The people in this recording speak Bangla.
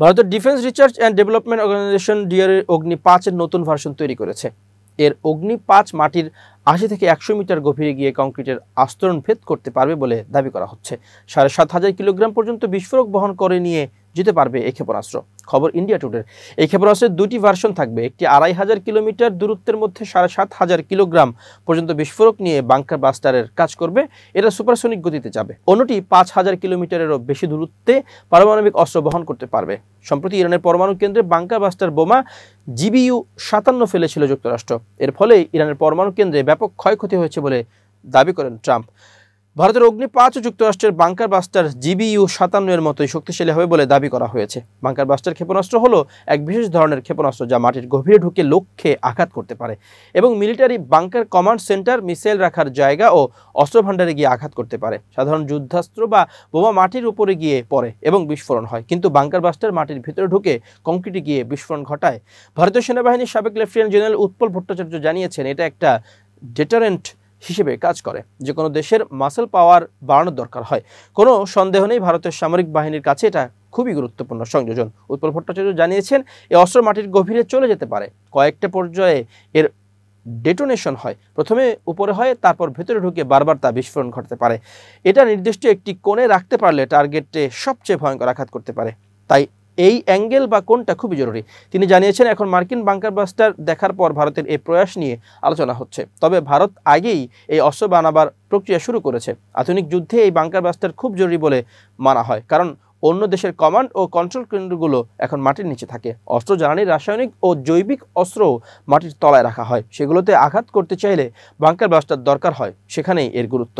ভারতের Defence Research and Development Organisation DRA অগ্নি-5 এর নতুন ভার্সন তৈরি করেছে। এর অগ্নি-5 মাটির ৮০ থেকে ১০০ মিটার গভীরে গিয়ে কংক্রিটের আস্তরণ ভেদ করতে পারবে বলে দাবি করা হচ্ছে। ৭,৫০০ কিলোগ্রাম পর্যন্ত বিস্ফোরক বহন করে নিয়ে যেতে পারবে এই ক্ষেপণাস্ত্র। খবর ইন্ডিয়া টুডের। এই ক্ষেপণাস্ত্রের দুটি ভার্সন থাকবে। একটি ২৫০০ কিলোমিটার দূরত্বের মধ্যে ৭,৫০০ কিলোগ্রাম পর্যন্ত বিস্ফোরক নিয়ে বাংকার বাস্টারের কাজ করবে। এটা সুপারসনিক গতিতে যাবে। অন্যটি ৫,০০০ কিলোমিটারেরও বেশি দূরত্বে পারমাণবিক অস্ত্র বহন করতে পারবে। সম্প্রতি ইরানের পরমাণু কেন্দ্রে বাংকার বাস্টার বোমা GBU-৫৭ ফেলেছিল যুক্তরাষ্ট্র। এর ফলে ইরানের পরমাণু কেন্দ্রে ব্যাপক ক্ষয়ক্ষতি হয়েছে বলে দাবি করেন ট্রাম্প। ভারতের অগ্নি-৫ ও যুক্তরাষ্ট্রের বাংকার বাস্টার GBU-৫৭ এর মতোই শক্তিশালী হবে বলে দাবি করা হয়েছে। বাংকার বাস্টার ক্ষেপণাস্ত্র হলো এক বিশেষ ধরনের ক্ষেপণাস্ত্র যা মাটির গভীরে ঢুকে লক্ষ্যে আঘাত করতে পারে এবং military bunker command centre, missile রাখার জায়গা ও অস্ত্রভাণ্ডারে গিয়ে আঘাত করতে পারে। সাধারণ যুদ্ধাস্ত্র বা বোমা মাটির উপরে গিয়ে পড়ে এবং বিস্ফোরণ হয়, কিন্তু বাংকার বাস্টার মাটির ভিতরে ঢুকে কংক্রিটে গিয়ে বিস্ফোরণ ঘটায়। ভারতীয় সেনাবাহিনীর সাবেক লেফটেন্যান্ট জেনারেল উৎপল ভট্টাচার্য জানিয়েছেন, এটা একটা ডেটারেন্ট হিসেবে কাজ করে। যে কোনো দেশের মাসেল পাওয়ার বাড়ানোর দরকার হয়। কোনো সন্দেহ নেই, ভারতের সামরিক বাহিনীর কাছে এটা খুবই গুরুত্বপূর্ণ সংযোজন। উৎপল ভট্টাচার্য জানিয়েছেন, এই অস্ত্র মাটির গভীরে চলে যেতে পারে। কয়েকটা পর্যায়ে এর ডেটোনেশন হয়। প্রথমে উপরে হয়, তারপর ভেতরে ঢুকে বারবার তা বিস্ফোরণ ঘটাতে পারে। এটা নির্দিষ্ট একটি কোণে রাখতে পারলে টার্গেটে সবচেয়ে ভয়ঙ্কর আঘাত করতে পারে। তাই এই অ্যাঙ্গেল বা কোণটা খুবই জরুরি। তিনি জানিয়েছেন, এখন মার্কিন বাংকার বাস্টার দেখার পর ভারতের এই প্রয়াস নিয়ে আলোচনা হচ্ছে। তবে ভারত আগেই এই অস্ত্র বানাবার প্রক্রিয়া শুরু করেছে। আধুনিক যুদ্ধে এই বাংকার বাস্টার খুব জরুরি বলে মানা হয়, কারণ অন্য দেশের কমান্ড ও কন্ট্রোল কেন্দ্রগুলো এখন মাটির নিচে থাকে। অস্ত্র, জ্বালানি, রাসায়নিক ও জৈবিক অস্ত্রও মাটির তলায় রাখা হয়। সেগুলোতে আঘাত করতে চাইলে বাংকার বাস্টার দরকার হয়, সেখানেই এর গুরুত্ব।